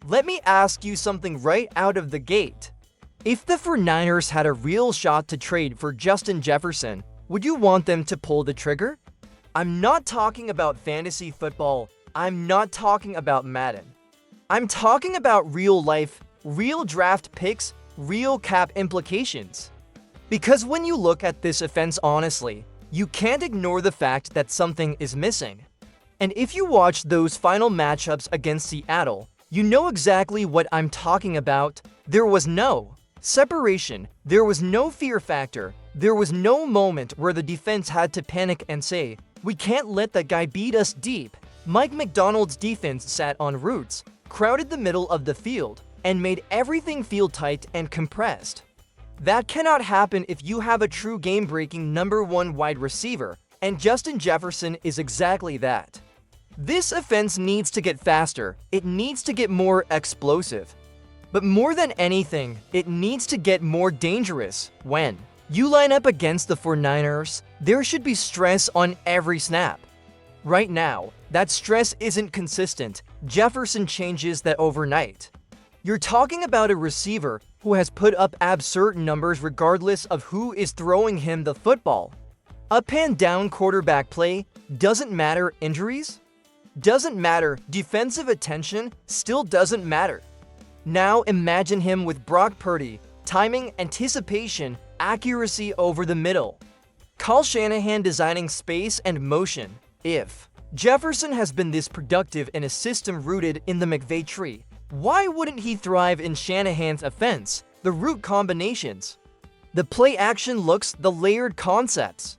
Let me ask you something right out of the gate. If the 49ers had a real shot to trade for Justin Jefferson, would you want them to pull the trigger? I'm not talking about fantasy football. I'm not talking about Madden. I'm talking about real life, real draft picks, real cap implications. Because when you look at this offense honestly, you can't ignore the fact that something is missing. And if you watch those final matchups against Seattle, you know exactly what I'm talking about. There was no separation, there was no fear factor, there was no moment where the defense had to panic and say, "We can't let that guy beat us deep." Mike McDonald's defense sat on roots, crowded the middle of the field, and made everything feel tight and compressed. That cannot happen if you have a true game-breaking number one wide receiver, and Justin Jefferson is exactly that. This offense needs to get faster, it needs to get more explosive. But more than anything, it needs to get more dangerous. When you line up against the 49ers, there should be stress on every snap. Right now, that stress isn't consistent. Jefferson changes that overnight. You're talking about a receiver who has put up absurd numbers regardless of who is throwing him the football. Up and down quarterback play doesn't matter. Injuries doesn't matter. Defensive attention still doesn't matter. Now imagine him with Brock Purdy, timing, anticipation, accuracy over the middle. Kyle Shanahan designing space and motion. If Jefferson has been this productive in a system rooted in the McVay tree, why wouldn't he thrive in Shanahan's offense? The route combinations, the play action looks, the layered concepts.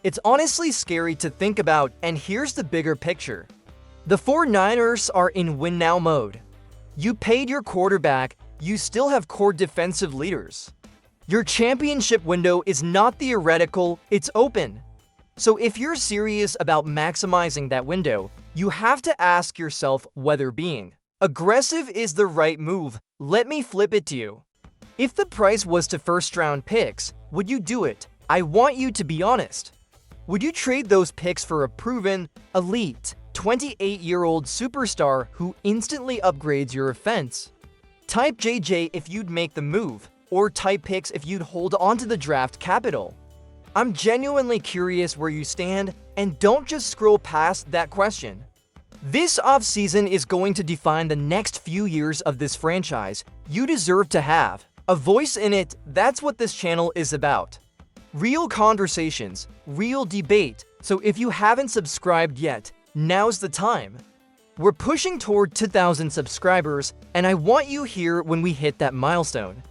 It's honestly scary to think about, and here's the bigger picture. The 49ers are in win now mode. You paid your quarterback, you still have core defensive leaders. Your championship window is not theoretical, it's open. So if you're serious about maximizing that window, you have to ask yourself whether being aggressive is the right move. Let me flip it to you. If the price was to first-round picks, would you do it? I want you to be honest. Would you trade those picks for a proven, elite, 28-year-old superstar who instantly upgrades your offense? Type JJ if you'd make the move, or type picks if you'd hold onto the draft capital. I'm genuinely curious where you stand, and don't just scroll past that question. This offseason is going to define the next few years of this franchise. You deserve to have a voice in it. That's what this channel is about. Real conversations, real debate. So if you haven't subscribed yet, now's the time. We're pushing toward 2,000 subscribers, and I want you here when we hit that milestone.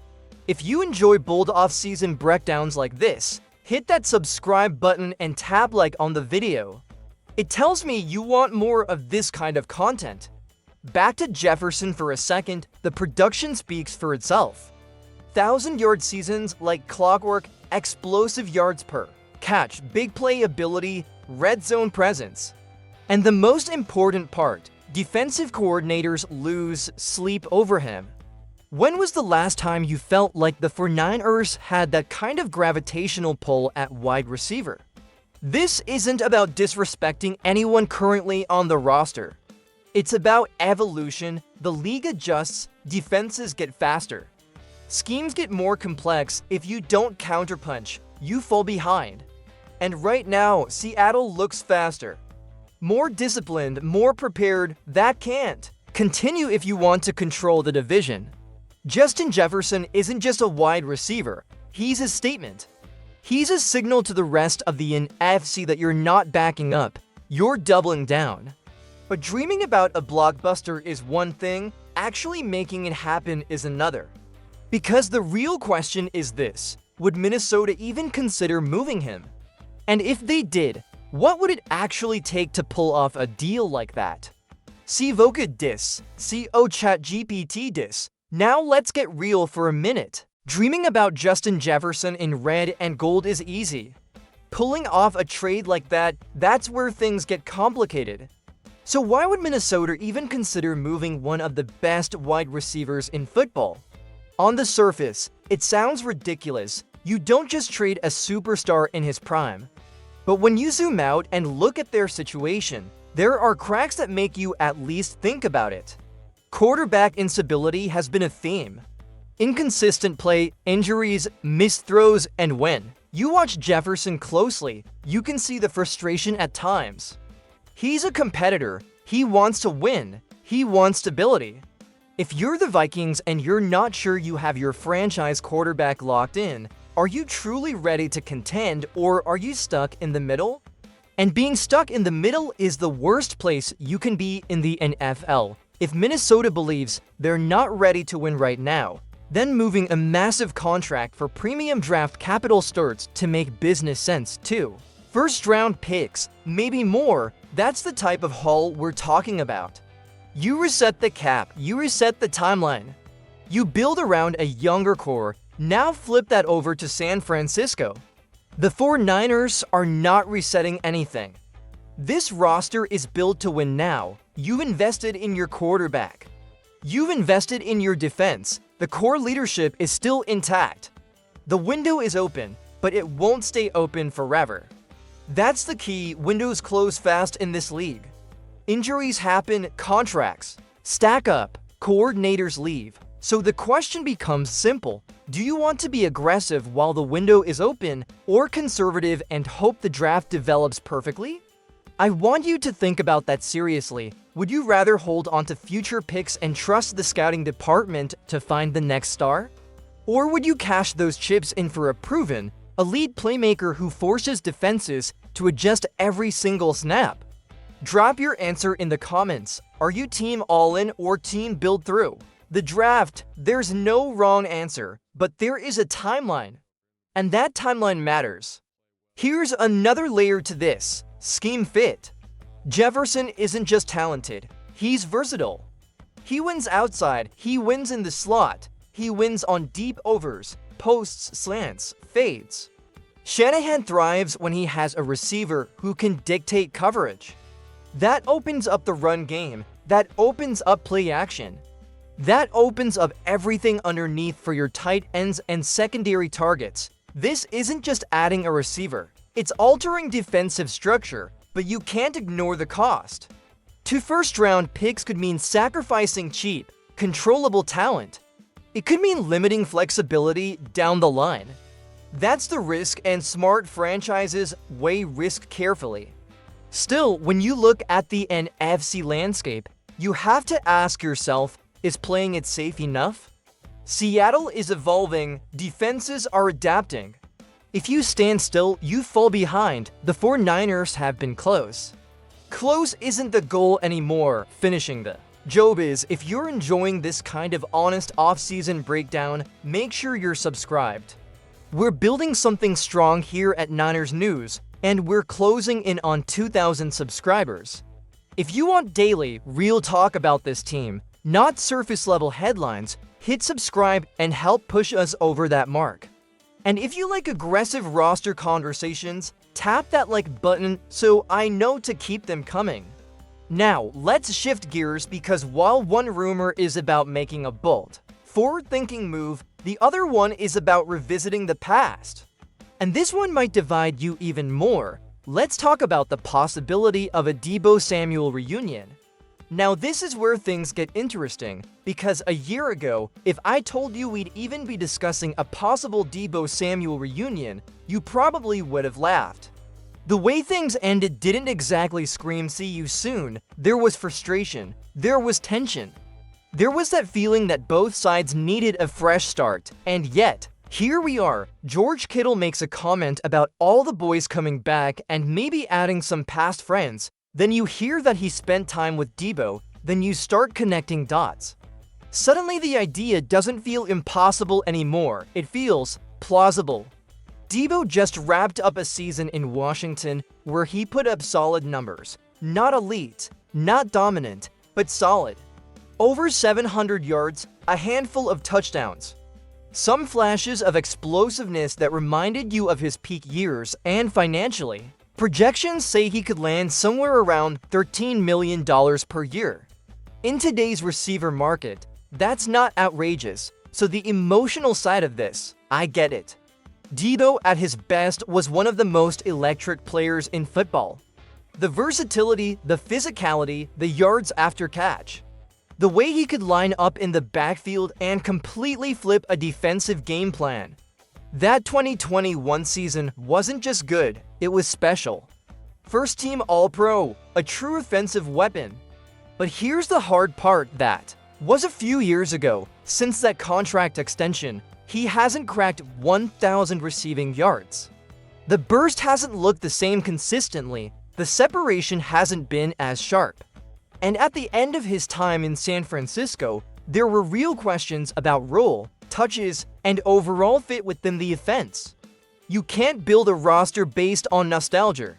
If you enjoy bold off-season breakdowns like this, hit that subscribe button and tap like on the video. It tells me you want more of this kind of content. Back to Jefferson for a second, the production speaks for itself. 1,000-yard seasons like clockwork, explosive yards per catch, big play ability, red zone presence. And the most important part, defensive coordinators lose sleep over him. When was the last time you felt like the 49ers had that kind of gravitational pull at wide receiver? This isn't about disrespecting anyone currently on the roster. It's about evolution. The league adjusts, defenses get faster. Schemes get more complex. If you don't counterpunch, you fall behind. And right now, Seattle looks faster. More disciplined, more prepared. That can't continue if you want to control the division. Justin Jefferson isn't just a wide receiver, he's a statement. He's a signal to the rest of the NFC that you're not backing up, you're doubling down. But dreaming about a blockbuster is one thing, actually making it happen is another. Because the real question is this: would Minnesota even consider moving him? And if they did, what would it actually take to pull off a deal like that? See Voca dis, see ChatGPT dis. Now let's get real for a minute. Dreaming about Justin Jefferson in red and gold is easy. Pulling off a trade like that, that's where things get complicated. So why would Minnesota even consider moving one of the best wide receivers in football? On the surface, it sounds ridiculous. You don't just trade a superstar in his prime. But when you zoom out and look at their situation, there are cracks that make you at least think about it. Quarterback instability has been a theme. Inconsistent play, injuries, missed throws, and when you watch Jefferson closely, you can see the frustration at times. He's a competitor. He wants to win. He wants stability. If you're the Vikings and you're not sure you have your franchise quarterback locked in, are you truly ready to contend, or are you stuck in the middle? And being stuck in the middle is the worst place you can be in the NFL. If Minnesota believes they're not ready to win right now, then moving a massive contract for premium draft capital starts to make business sense too. First-round picks, maybe more, that's the type of haul we're talking about. You reset the cap, you reset the timeline. You build around a younger core, now flip that over to San Francisco. The 49ers are not resetting anything. This roster is built to win now. You've invested in your quarterback. You've invested in your defense. The core leadership is still intact. The window is open, but it won't stay open forever. That's the key. Windows close fast in this league. Injuries happen, contracts stack up, coordinators leave. So the question becomes simple. Do you want to be aggressive while the window is open, or conservative and hope the draft develops perfectly? I want you to think about that seriously. Would you rather hold on to future picks and trust the scouting department to find the next star? Or would you cash those chips in for a proven, elite playmaker who forces defenses to adjust every single snap? Drop your answer in the comments. Are you team all-in or team build through? The draft, there's no wrong answer, but there is a timeline. And that timeline matters. Here's another layer to this: scheme fit. Jefferson isn't just talented, he's versatile. He wins outside, he wins in the slot, he wins on deep overs, posts, slants, fades. Shanahan thrives when he has a receiver who can dictate coverage. That opens up the run game, that opens up play action. That opens up everything underneath for your tight ends and secondary targets. This isn't just adding a receiver, it's altering defensive structure, but you can't ignore the cost. 2 first-round picks could mean sacrificing cheap, controllable talent. It could mean limiting flexibility down the line. That's the risk, and smart franchises weigh risk carefully. Still, when you look at the NFC landscape, you have to ask yourself, is playing it safe enough? Seattle is evolving, defenses are adapting. If you stand still, you fall behind. The 49ers have been close. Close isn't the goal anymore, finishing the job is. If you're enjoying this kind of honest off-season breakdown, make sure you're subscribed. We're building something strong here at Niners News, and we're closing in on 2,000 subscribers. If you want daily, real talk about this team, not surface-level headlines, hit subscribe and help push us over that mark. And if you like aggressive roster conversations, tap that like button so I know to keep them coming. Now, let's shift gears, because while one rumor is about making a bold, forward-thinking move, the other one is about revisiting the past. And this one might divide you even more. Let's talk about the possibility of a Deebo Samuel reunion. Now this is where things get interesting, because a year ago, if I told you we'd even be discussing a possible Deebo Samuel reunion, you probably would have laughed. The way things ended didn't exactly scream "see you soon." There was frustration, there was tension. There was that feeling that both sides needed a fresh start, and yet, here we are. George Kittle makes a comment about all the boys coming back and maybe adding some past friends. Then you hear that he spent time with Deebo, then you start connecting dots. Suddenly the idea doesn't feel impossible anymore, it feels plausible. Deebo just wrapped up a season in Washington where he put up solid numbers. Not elite, not dominant, but solid. Over 700 yards, a handful of touchdowns. Some flashes of explosiveness that reminded you of his peak years, and financially. Projections say he could land somewhere around $13 million per year. In today's receiver market, that's not outrageous, so the emotional side of this, I get it. Deebo at his best was one of the most electric players in football. The versatility, the physicality, the yards after catch. The way he could line up in the backfield and completely flip a defensive game plan. That 2021 season wasn't just good, it was special. First team All-Pro, a true offensive weapon. But here's the hard part: that was a few years ago. Since that contract extension, he hasn't cracked 1,000 receiving yards. The burst hasn't looked the same consistently, the separation hasn't been as sharp. And at the end of his time in San Francisco, there were real questions about role, touches, and overall fit within the offense. You can't build a roster based on nostalgia.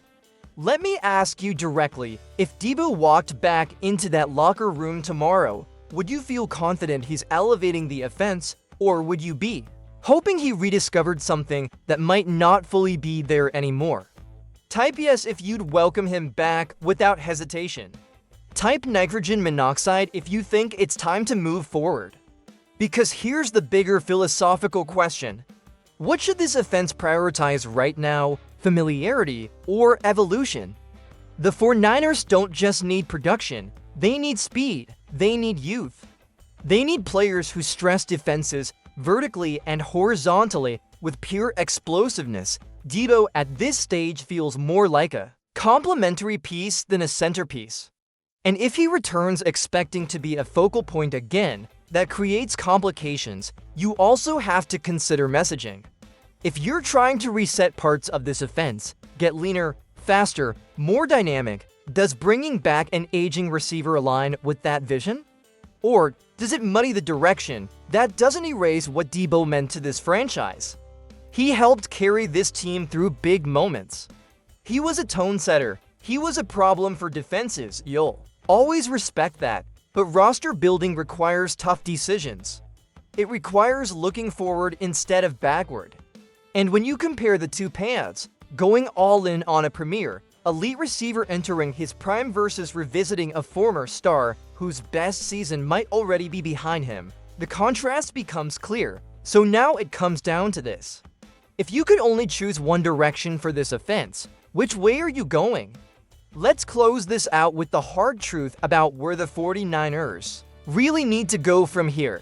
Let me ask you directly, if Deebo walked back into that locker room tomorrow, would you feel confident he's elevating the offense, or would you be hoping he rediscovered something that might not fully be there anymore? Type yes if you'd welcome him back without hesitation. Type nitrogen monoxide if you think it's time to move forward. Because here's the bigger philosophical question. What should this offense prioritize right now, familiarity or evolution? The 49ers don't just need production, they need speed, they need youth. They need players who stress defenses vertically and horizontally with pure explosiveness. Deebo at this stage feels more like a complementary piece than a centerpiece. And if he returns expecting to be a focal point again, that creates complications. You also have to consider messaging. If you're trying to reset parts of this offense, get leaner, faster, more dynamic, does bringing back an aging receiver align with that vision? Or does it muddy the direction? That doesn't erase what Deebo meant to this franchise. He helped carry this team through big moments. He was a tone setter. He was a problem for defenses. You'll always respect that. But roster building requires tough decisions. It requires looking forward instead of backward. And when you compare the two paths, going all in on a premier, elite receiver entering his prime versus revisiting a former star whose best season might already be behind him, the contrast becomes clear. So now it comes down to this. If you could only choose one direction for this offense, which way are you going? Let's close this out with the hard truth about where the 49ers really need to go from here.